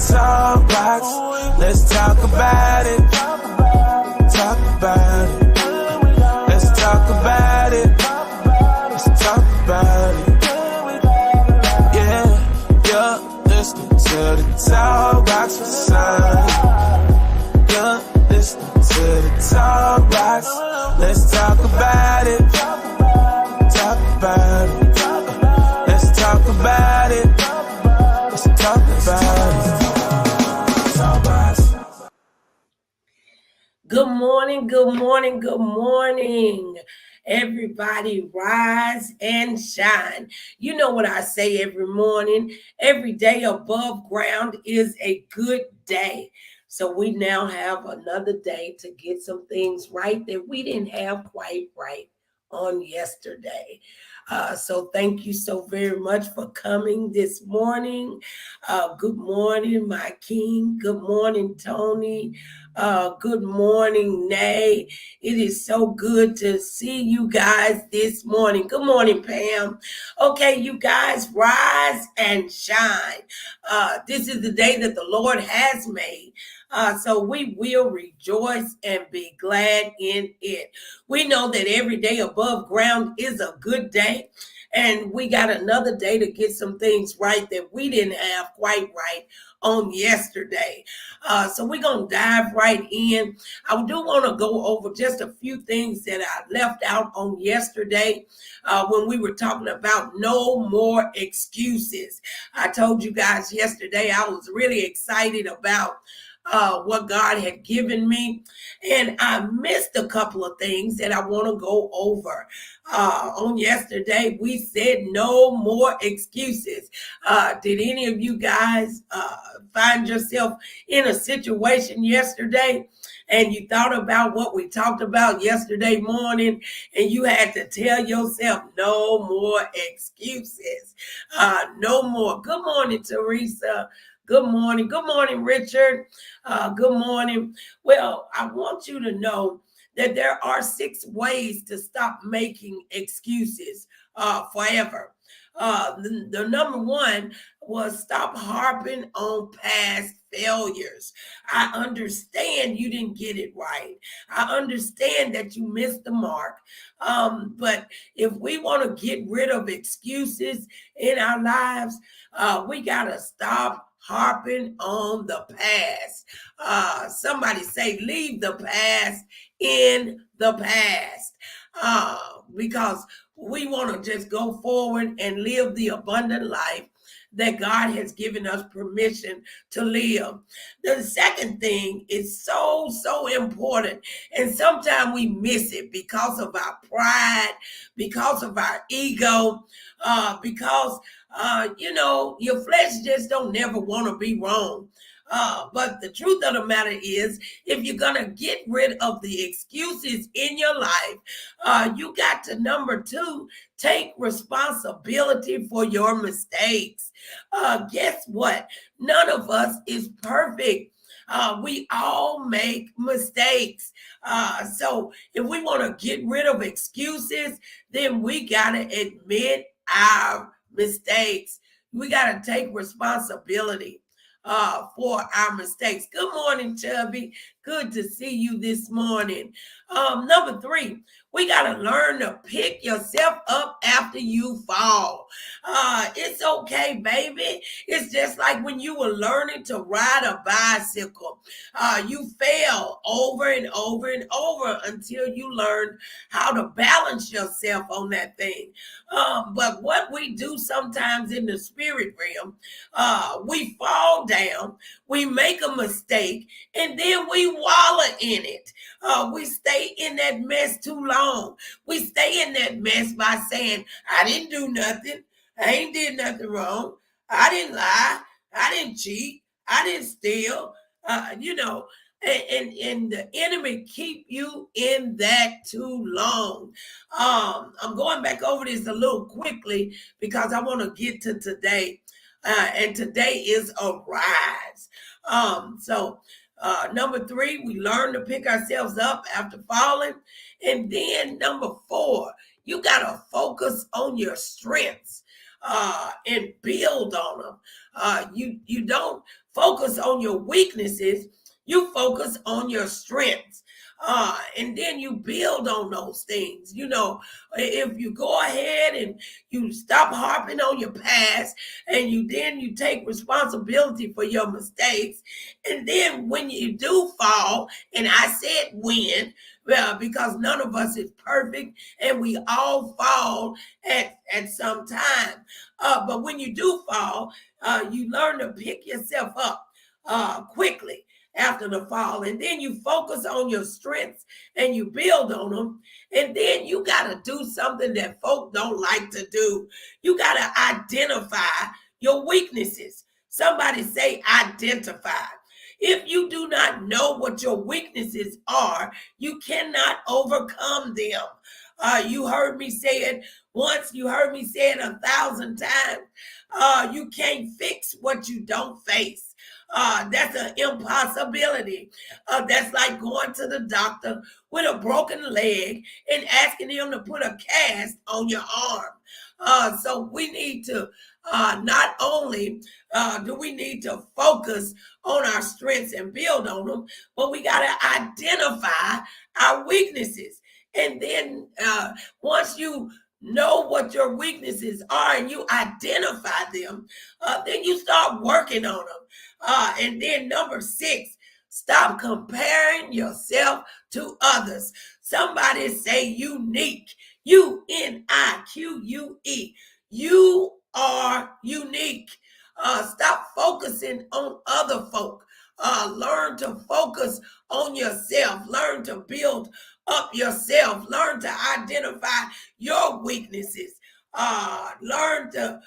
talk box. Let's talk about it. Talk about it. Let's talk about it. Let's talk about it. Yeah, listening to the talk box with Son. Yeah, listening to the talk box. Let's talk about it. Talk about it. Let's talk about it. Let's talk about it. Talk box. Good morning, good morning, good morning. Everybody rise and shine. You know what I say every morning. Every day above ground is a good day. So we now have another day to get some things right that we didn't have quite right on yesterday. So thank you so very much for coming this morning. Good morning, my king. Good morning, Tony. Good morning, Nay. It is so good to see you guys this morning. Good morning, Pam. Okay, you guys, rise and shine. This is the day that the Lord has made. So we will rejoice and be glad in it. We know that every day above ground is a good day. And we got another day to get some things right that we didn't have quite right on yesterday. So we're going to dive right in. I do want to go over just a few things that I left out on yesterday when we were talking about no more excuses. I told you guys yesterday I was really excited about what God had given me. And I missed a couple of things that I want to go over. On yesterday, we said no more excuses. Did any of you guys find yourself in a situation yesterday and you thought about what we talked about yesterday morning and you had to tell yourself no more excuses? No more. Good morning, Teresa. Good morning. Good morning, Richard. Good morning. Well, I want you to know that there are 6 ways to stop making excuses forever. The number 1 was stop harping on past failures. I understand you didn't get it right. I understand that you missed the mark. But if we want to get rid of excuses in our lives, we got to stop harping on the past. Somebody say, leave the past in the past. Because we want to just go forward and live the abundant life that God has given us permission to live. The second thing is so important. And sometimes we miss it because of our pride, because of our ego, because your flesh just don't never want to be wrong. But the truth of the matter is, if you're going to get rid of the excuses in your life, you got to, number 2, take responsibility for your mistakes. Guess what? None of us is perfect. We all make mistakes. So if we want to get rid of excuses, then we got to admit our mistakes. We got to take responsibility for our mistakes. Good morning, Chubby. Good to see you this morning. Number 3, we got to learn to pick yourself up after you fall. It's okay, baby. It's just like when you were learning to ride a bicycle. You fell over and over and over until you learned how to balance yourself on that thing. But what we do sometimes in the spirit realm, we fall down, we make a mistake, and then we wallow in it. We stay in that mess too long. We stay in that mess by saying, I didn't do nothing. I ain't did nothing wrong. I didn't lie. I didn't cheat. I didn't steal. And the enemy keep you in that too long. I'm going back over this a little quickly because I want to get to today. And today is arise. So number 3, we learn to pick ourselves up after falling. And then number 4, you got to focus on your strengths and build on them. You don't focus on your weaknesses, you focus on your strengths. And then you build on those things. You know, if you go ahead and you stop harping on your past, and you take responsibility for your mistakes, and then when you do fall, and I said when, because none of us is perfect, and we all fall at some time. But when you do fall, you learn to pick yourself up quickly after the fall, and then you focus on your strengths and you build on them. And then you got to do something that folk don't like to do. You got to identify your weaknesses. Somebody say identify. If you do not know what your weaknesses are, you cannot overcome them. You heard me say it once, you heard me say it 1,000 times. You can't fix what you don't face. That's an impossibility. That's like going to the doctor with a broken leg and asking him to put a cast on your arm. So we need to not only do we need to focus on our strengths and build on them, but we got to identify our weaknesses. And then once you know what your weaknesses are and you identify them, then you start working on them. And then number 6, stop comparing yourself to others. Somebody say unique. UNIQUE. You are unique. Stop focusing on other folk. Learn to focus on yourself. Learn to build up yourself. Learn to identify your weaknesses. Learn to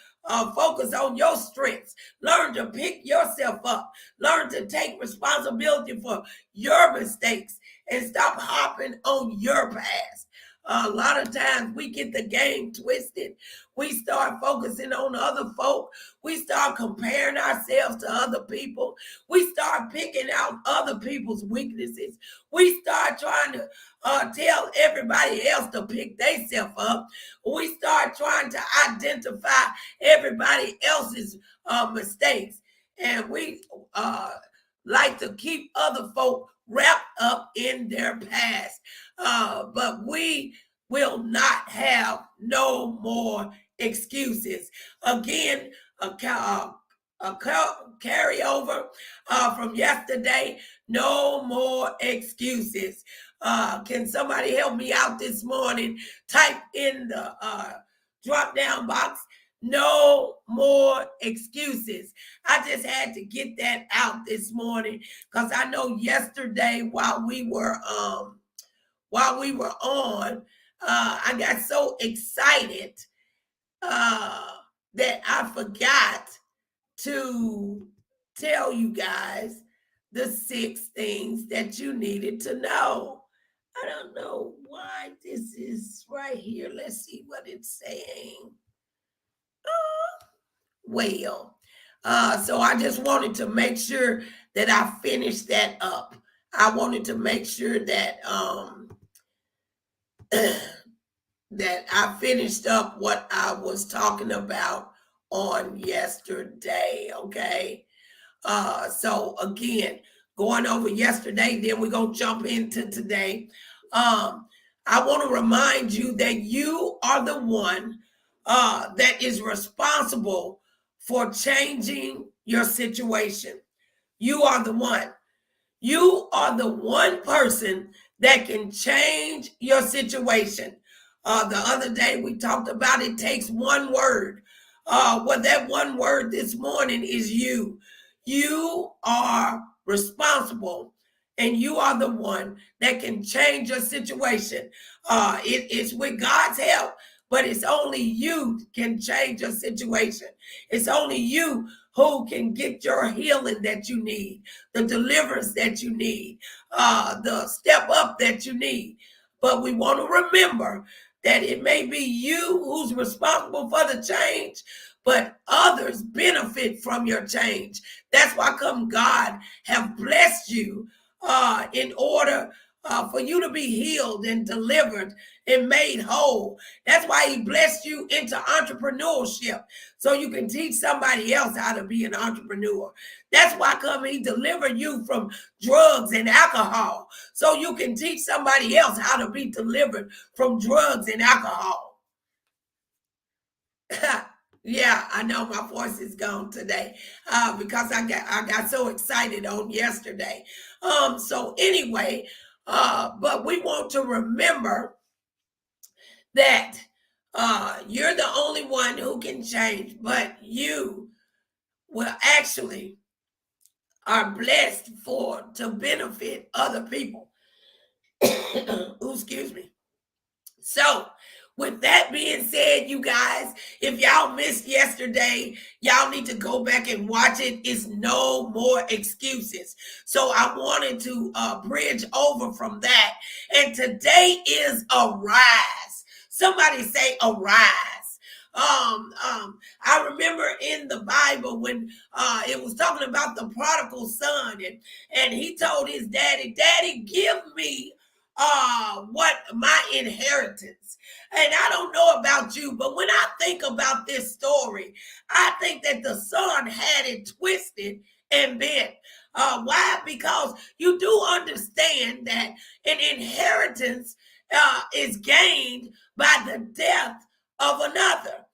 focus on your strengths. Learn to pick yourself up. Learn to take responsibility for your mistakes and stop harping on your past. A lot of times we get the game twisted. We start focusing on other folk. We start comparing ourselves to other people. We start picking out other people's weaknesses. We start trying to tell everybody else to pick themselves up. We start trying to identify everybody else's mistakes. And we like to keep other folk wrapped up in their past. But we will not have no more excuses. Again, a carryover from yesterday. No more excuses. Can somebody help me out this morning? Type in the drop down box. No more excuses. I just had to get that out this morning because I know yesterday while we were on, I got so excited that I forgot to tell you guys the 6 things that you needed to know. I don't know why this is right here. Let's see what it's saying. So I just wanted to make sure that I finished that up. I wanted to make sure that that I finished up what I was talking about on yesterday. Okay. So again, going over yesterday, then we're gonna jump into today. I want to remind you that you are the one that is responsible for changing your situation. You are the one. You are the one person that can change your situation. The other day we talked about it takes one word. Well, that one word this morning is you. You are responsible, and you are the one that can change your situation. It's with God's help, but it's only you can change your situation. It's only you who can get your healing that you need, the deliverance that you need, the step up that you need. But we want to remember that it may be you who's responsible for the change, but others benefit from your change. That's why come God have blessed you in order for you to be healed and delivered and made whole. That's why he blessed you into entrepreneurship, so you can teach somebody else how to be an entrepreneur. That's why he delivered you from drugs and alcohol, so you can teach somebody else how to be delivered from drugs and alcohol. Yeah, I know my voice is gone today because I got so excited on yesterday. So anyway, but we want to remember that you're the only one who can change, but you will actually are blessed to benefit other people. Ooh, excuse me. So, with that being said, you guys, if y'all missed yesterday, y'all need to go back and watch it. It's no more excuses. So I wanted to bridge over from that. And today is Arise. Somebody say Arise. I remember in the Bible when it was talking about the prodigal son, and he told his daddy, "Daddy, give me what my inheritance." And I don't know about you, but when I think about this story, I think that the son had it twisted and bent. Why? Because you do understand that an inheritance is gained by the death of another.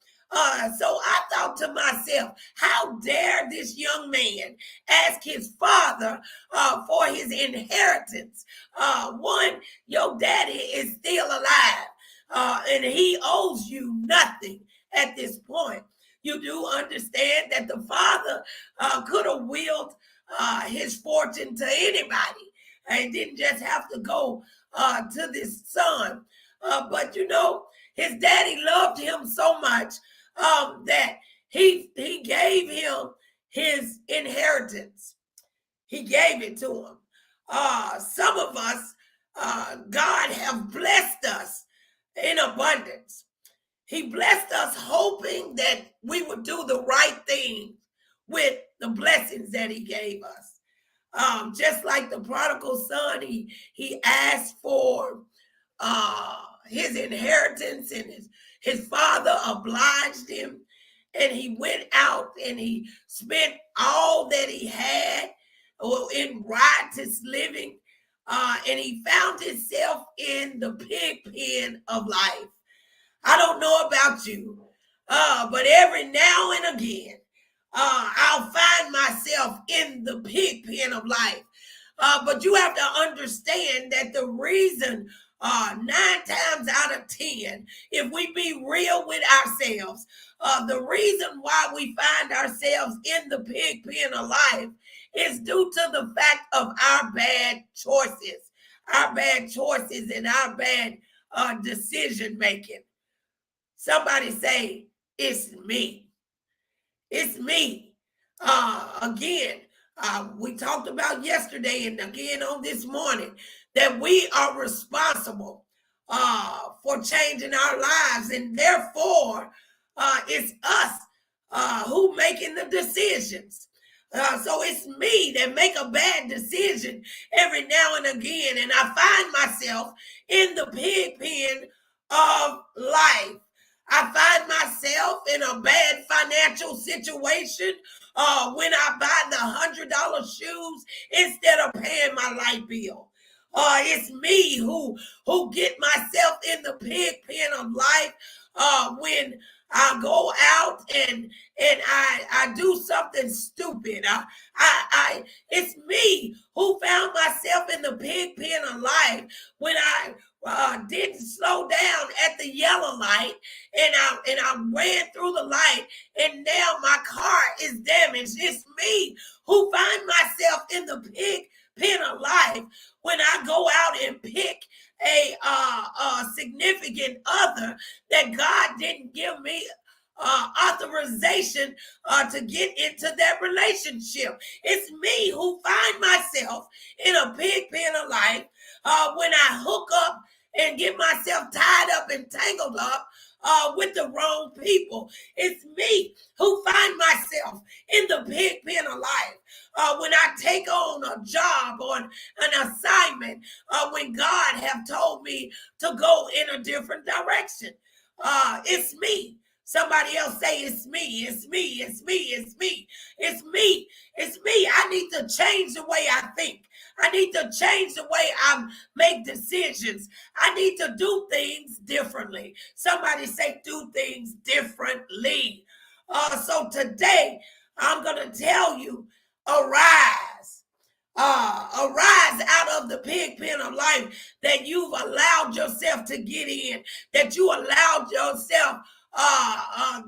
So I thought to myself, how dare this young man ask his father for his inheritance? One, your daddy is still alive, and he owes you nothing at this point. You do understand that the father could have willed his fortune to anybody and didn't just have to go to this son. But you know, his daddy loved him so much that he gave him his inheritance. He gave it to him. Some of us, God have blessed us in abundance. He blessed us hoping that we would do the right thing with the blessings that he gave us. Just like the prodigal son, he asked for his inheritance, and his father obliged him, and he went out and he spent all that he had in riotous living, and he found himself in the pig pen of life. I don't know about you, but every now and again, I'll find myself in the pig pen of life. But you have to understand that the reason 9 times out of 10, if we be real with ourselves, the reason why we find ourselves in the pig pen of life is due to the fact of our bad choices and our bad decision making. Somebody say, it's me. It's me. Again, we talked about yesterday and again on this morning that we are responsible for changing our lives, and therefore it's us who making the decisions. So it's me that make a bad decision every now and again, and I find myself in the pig pen of life. I find myself in a bad financial situation when I buy the $100 shoes instead of paying my light bill. It's me who get myself in the pig pen of life when I go out and I do something stupid. It's me who found myself in the pig pen of life when I didn't slow down at the yellow light, and I ran through the light, and now my car is damaged. It's me who find myself in the pig pen of life when I go out and pick a significant other that God didn't give me authorization to get into that relationship. It's me who find myself in a pig pen of life when I hook up and get myself tied up and tangled up with the wrong people. It's me who find myself in the pig pen of life when I take on a job or an assignment, when when God have told me to go in a different direction. It's me. Somebody else say it's me, it's me, it's me, it's me, it's me, it's me. I need to change the way I think. I need to change the way I make decisions. I need to do things differently. Somebody say do things differently. So today I'm going to tell you, arise. Arise out of the pig pen of life that you've allowed yourself to get in, that you allowed yourself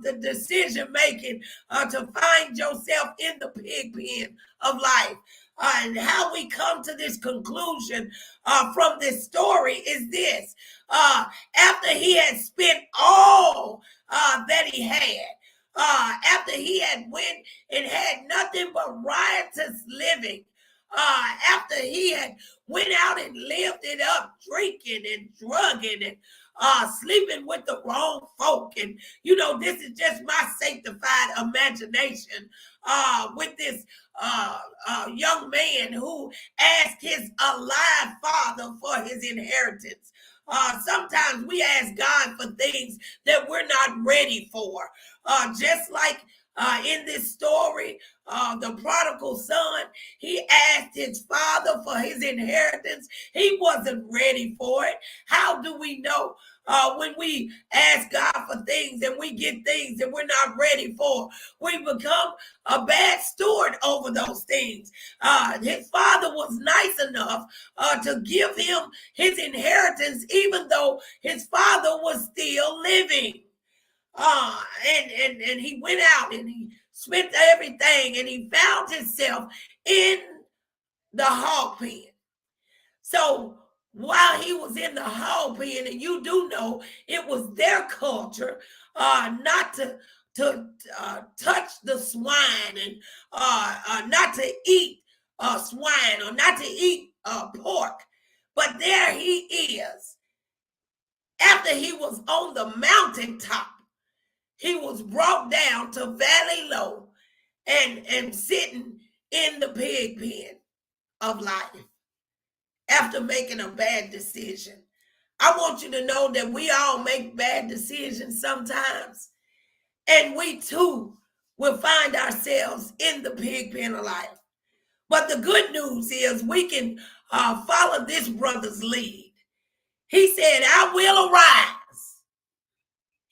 the decision making to find yourself in the pig pen of life. And how we come to this conclusion from this story is this. After he had spent all that he had, after he had went and had nothing but riotous living, after he had went out and lived it up, drinking and drugging and sleeping with the wrong folk. And, you know, this is just my sanctified imagination with this young man who asked his alive father for his inheritance. Sometimes we ask God for things that we're not ready for. Just like in this story, the prodigal son, he asked his father for his inheritance. He wasn't ready for it. How do we know when we ask God for things and we get things that we're not ready for? We become a bad steward over those things. His father was nice enough to give him his inheritance, even though his father was still living. And he went out and he spent everything and he found himself in the hog pen. So while he was in the hog pen, and you do know it was their culture not to touch the swine and not to eat swine or not to eat pork. But there he is. After he was on the mountaintop, he was brought down to valley low and sitting in the pig pen of life after making a bad decision. I want you to know that we all make bad decisions sometimes, and we too will find ourselves in the pig pen of life. But the good news is we can follow this brother's lead. He said, I will arise.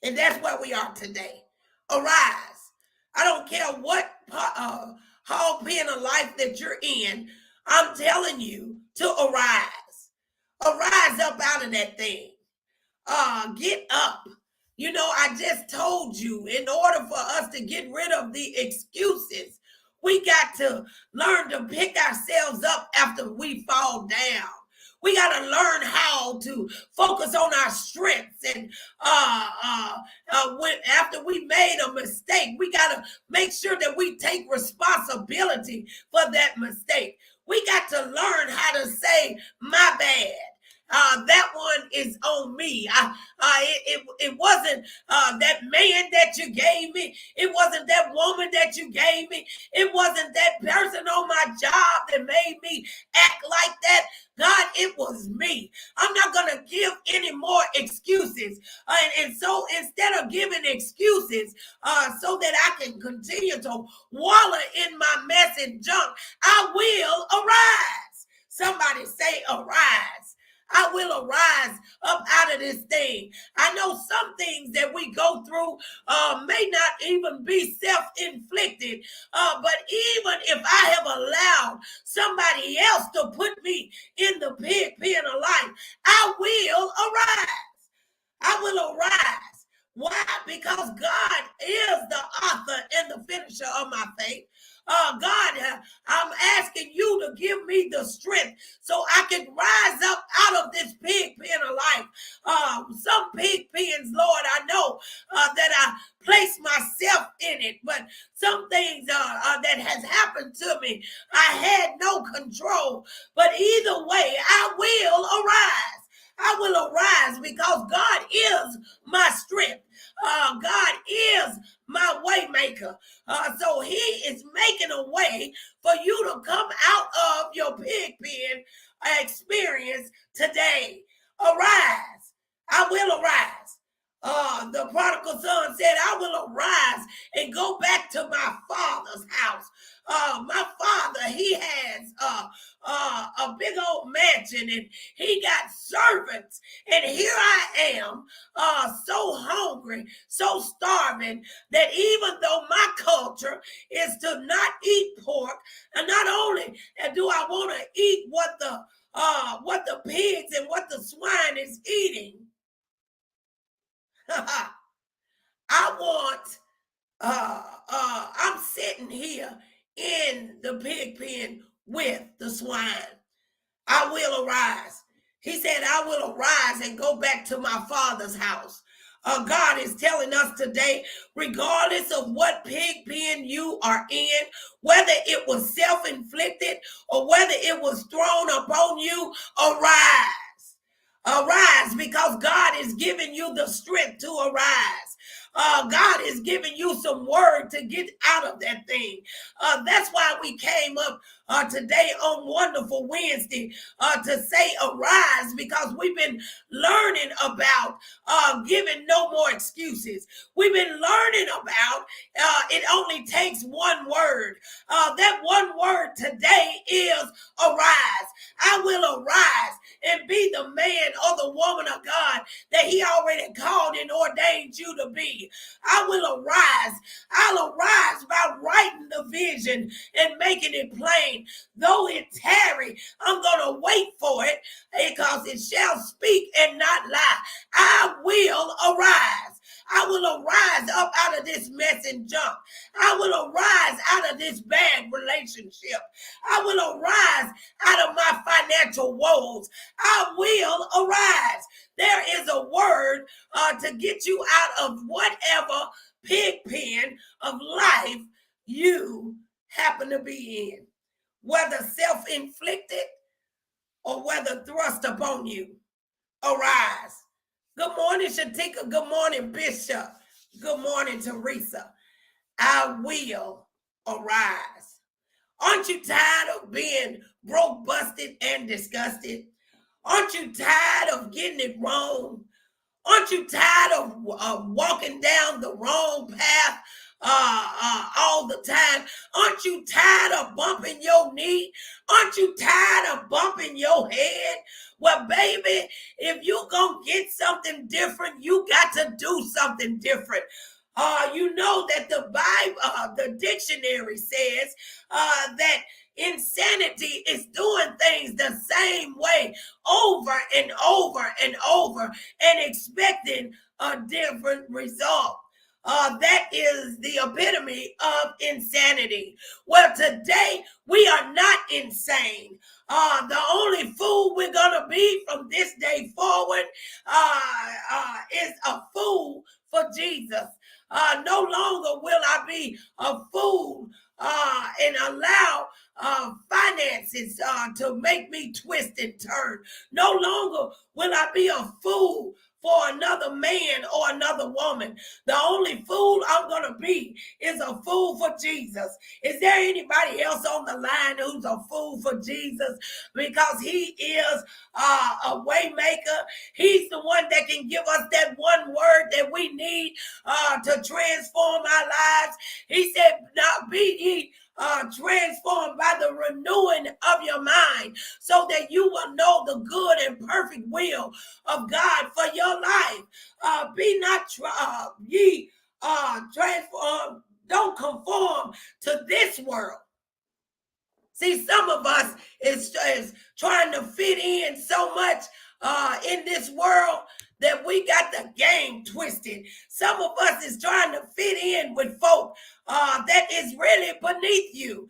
And that's where we are today. Arise. I don't care what hog pen of life that you're in. I'm telling you to arise. Arise up out of that thing. Get up. You know, I just told you, in order for us to get rid of the excuses, we got to learn to pick ourselves up after we fall down. We got to learn how to focus on our strengths. And after we made a mistake, we got to make sure that we take responsibility for that mistake. We got to learn how to say, my bad. That one is on me. It wasn't that man that you gave me. It wasn't that woman that you gave me. It wasn't that person on my job that made me act like that. God, it was me. I'm not going to give any more excuses. And so instead of giving excuses so that I can continue to wallow in my mess and junk, I will arise. Somebody say arise. I will arise up out of this thing. I know some things that we go through may not even be self-inflicted, but even if I have allowed somebody else to put me in the pig pen of life, I will arise. I will arise. Why? Because God is the author and the finisher of my faith. God, I'm asking you to give me the strength so I can rise up out of this pig pen of life. Some pig pens, Lord, I know that I place myself in it, but some things that has happened to me, I had no control. But either way, I will arise. I will arise because God is my strength. God is my way maker. So he is making a way for you to come out of your pig pen experience today. Arise. I will arise. The prodigal son said, I will arise and go back to my father's house. My father, he has a big old mansion and he got servants. And here I am, so hungry, so starving, that even though my culture is to not eat pork, and not only do I want to eat what the pigs and what the swine is eating, I want, I'm sitting here in the pig pen with the swine. I will arise. He said, I will arise and go back to my father's house. God is telling us today, regardless of what pig pen you are in, whether it was self-inflicted or whether it was thrown upon you, arise. Arise, because God is giving you the strength to arise. God is giving you some word to get out of that thing. That's why we came up today on Wonderful Wednesday to say arise, because we've been learning about giving no more excuses. We've been learning about it only takes one word. That one word today is arise. I will arise and be the man or the woman of God that he already called and ordained you to be. I will arise. I'll arise by writing the vision and making it plain. Though it tarry, I'm going to wait for it, because it shall speak and not lie. I will arise. I will arise up out of this mess and junk. I will arise out of this bad relationship. I will arise out of my financial woes. I will arise. There is a word to get you out of whatever pig pen of life you happen to be in, whether self-inflicted or whether thrust upon you. Arise. Good morning, Shatika. Good morning, Bishop. Good morning, Teresa. I will arise. Aren't you tired of being broke, busted, and disgusted? Aren't you tired of getting it wrong? Aren't you tired of walking down the wrong path all the time? Aren't you tired of bumping your knee? Aren't you tired of bumping your head? Well, baby, if you're going to get something different, you got to do something different. You know that the Bible, the dictionary says that insanity is doing things the same way over and over and over and expecting a different result. That is the epitome of insanity. Well, today we are not insane. The only fool we're going to be from this day forward is a fool for Jesus. No longer will I be a fool and allow finances to make me twist and turn. No longer will I be a fool for another man or another woman. The only fool I'm going to be is a fool for Jesus. Is there anybody else on the line who's a fool for Jesus? Because he is a way maker. He's the one that can give us that one word that we need to transform our lives. He said, now be ye transformed by the renewing of your mind, so that you will know the good and perfect will of God for your life. Be not ye transformed. Don't conform to this world. See, some of us is trying to fit in so much in this world that we got the game twisted. Some of us is trying to fit in with folk that is really beneath you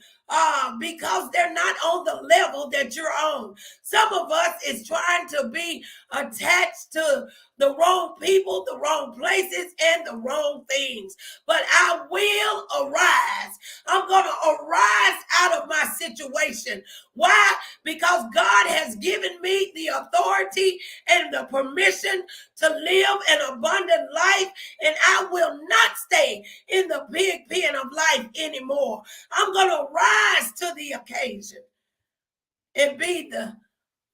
because they're not on the level that you're on. Some of us is trying to be attached to the wrong people, the wrong places, and the wrong things. But I will arise. I'm going to arise out of my situation. Why? Because God has given me the authority and the permission to live an abundant life, and I will not stay in the pig pen of life anymore. I'm going to rise to the occasion and be the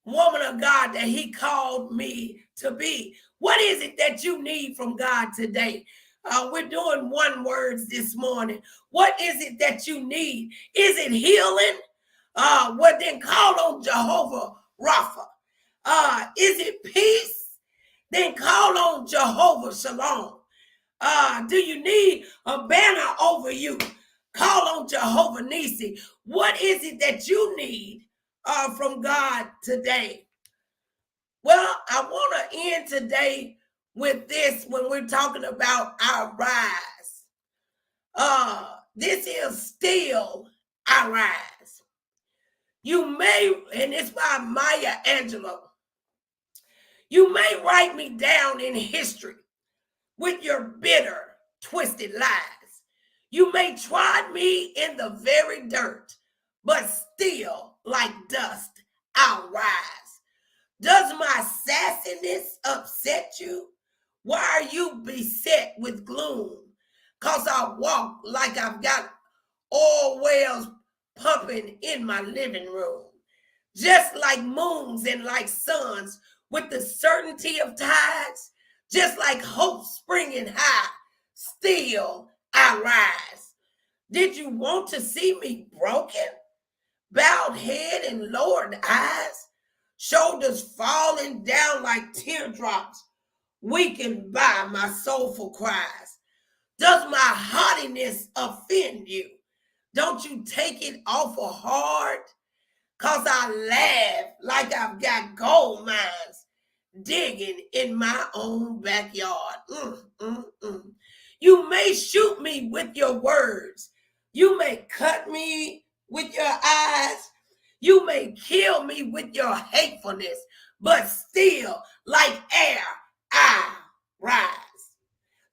woman of God that he called me to be. What is it that you need from God today? We're doing one words this morning. What is it that you need? Is it healing? Well, then call on Jehovah Rapha. Is it peace? Then call on Jehovah Shalom. Do you need a banner over you? Call on Jehovah Nisi. What is it that you need from God today? Well, I want to end today with this when we're talking about our rise. This is still our rise. You may, and it's by Maya Angelou, you may write me down in history with your bitter, twisted lies. You may trod me in the very dirt, but still, like dust, I'll rise. Does my sassiness upset you? Why are you beset with gloom? 'Cause I walk like I've got oil wells pumping in my living room. Just like moons and like suns with the certainty of tides, just like hope springing high, still I rise. Did you want to see me broken? Bowed head and lowered eyes, shoulders falling down like teardrops, weakened by my soulful cries. Does my haughtiness offend you? Don't you take it awful hard? 'Cause I laugh like I've got gold mines digging in my own backyard. You may shoot me with your words. You may cut me with your eyes. You may kill me with your hatefulness, but still, like air, I rise.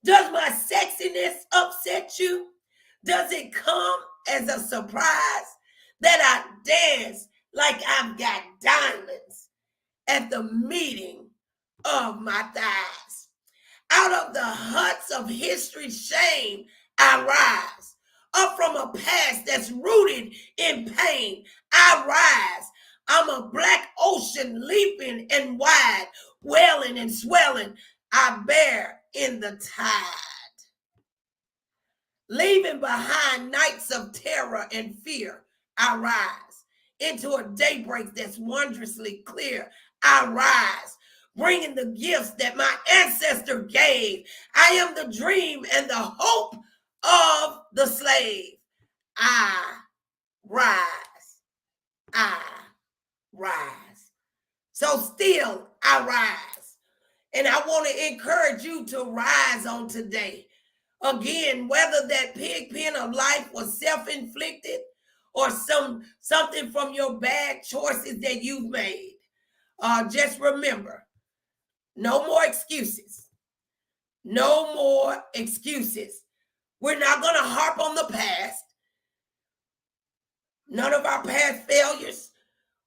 Does my sexiness upset you? Does it come as a surprise that I dance like I've got diamonds at the meeting of my thighs? Out of the huts of history's shame, I rise. Up from a past that's rooted in pain, I rise. I'm a black ocean leaping and wide, welling and swelling, I bear in the tide. Leaving behind nights of terror and fear, I rise. Into a daybreak that's wondrously clear, I rise. Bringing the gifts that my ancestor gave. I am the dream and the hope of the slave. I rise. I rise. So still I rise. And I want to encourage you to rise on today. Again, whether that pig pen of life was self-inflicted or something from your bad choices that you've made, just remember, no more excuses. No more excuses. We're not going to harp on the past. None of our past failures.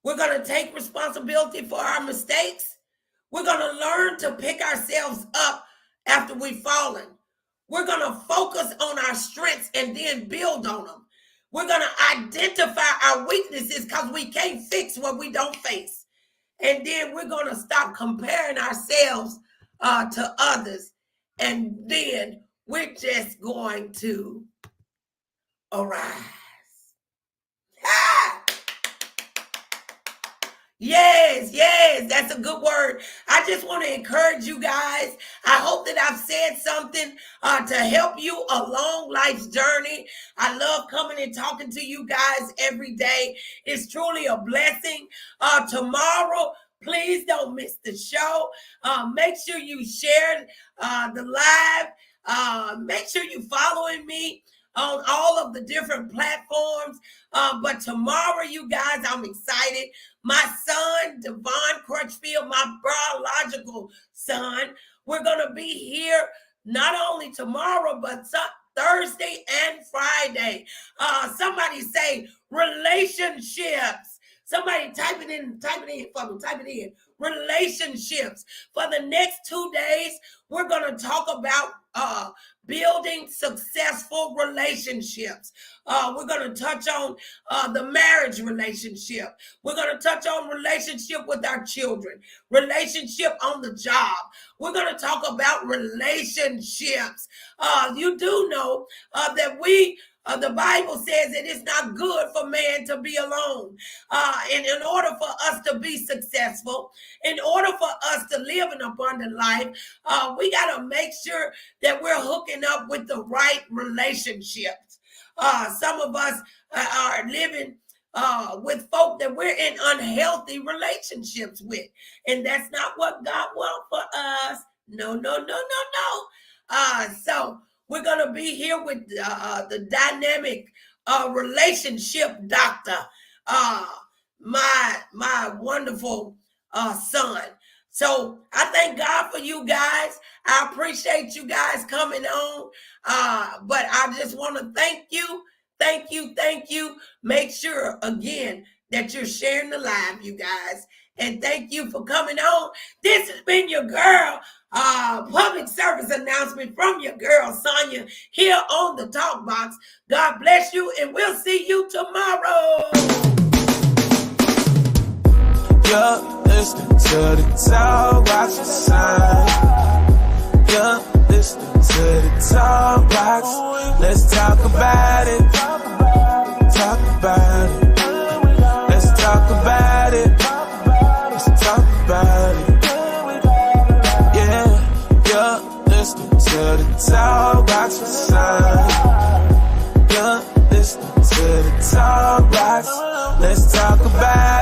We're going to take responsibility for our mistakes. We're going to learn to pick ourselves up after we've fallen. We're going to focus on our strengths and then build on them. We're going to identify our weaknesses because we can't fix what we don't face. And then we're going to stop comparing ourselves to others. And then we're just going to arise. Ah! Yes, that's a good word. I just want to encourage you guys. I hope that I've said something to help you along life's journey. I love coming and talking to you guys every day. It's truly a blessing. Tomorrow, please don't miss the show. Make sure you share the live. Make sure you're following me on all of the different platforms. But tomorrow, you guys, I'm excited. My son, Devon Crutchfield, my biological son, we're going to be here not only tomorrow, but Thursday and Friday. Somebody say relationships Somebody type it in for me. Type it in. Relationships. For the next 2 days, we're going to talk about building successful relationships. We're going to touch on the marriage relationship. We're going to touch on relationship with our children, relationship on the job. We're going to talk about relationships. You do know that the Bible says that it's not good for man to be alone. And in order for us to be successful, in order for us to live an abundant life, we got to make sure that we're hooking up with the right relationships. Some of us are living with folk that we're in unhealthy relationships with. And that's not what God wants for us. No. So we're going to be here with the dynamic relationship doctor, my wonderful son. So I thank God for you guys. I appreciate you guys coming on. But I just want to thank you. Thank you. Make sure, again, that you're sharing the live, you guys. And thank you for coming on. This has been your girl, public service announcement from your girl, Sonia, here on the Talk Box. God bless you, and we'll see you tomorrow. You're listening to the Talk Box with Sonia. You're listening to the Talk Box. Let's talk about it. Talk about it. Let's talk about it. Let's talk about it. Yeah, you're listening to the Talk Box with Sonia. You're listening to the Talk Box. Let's talk about it.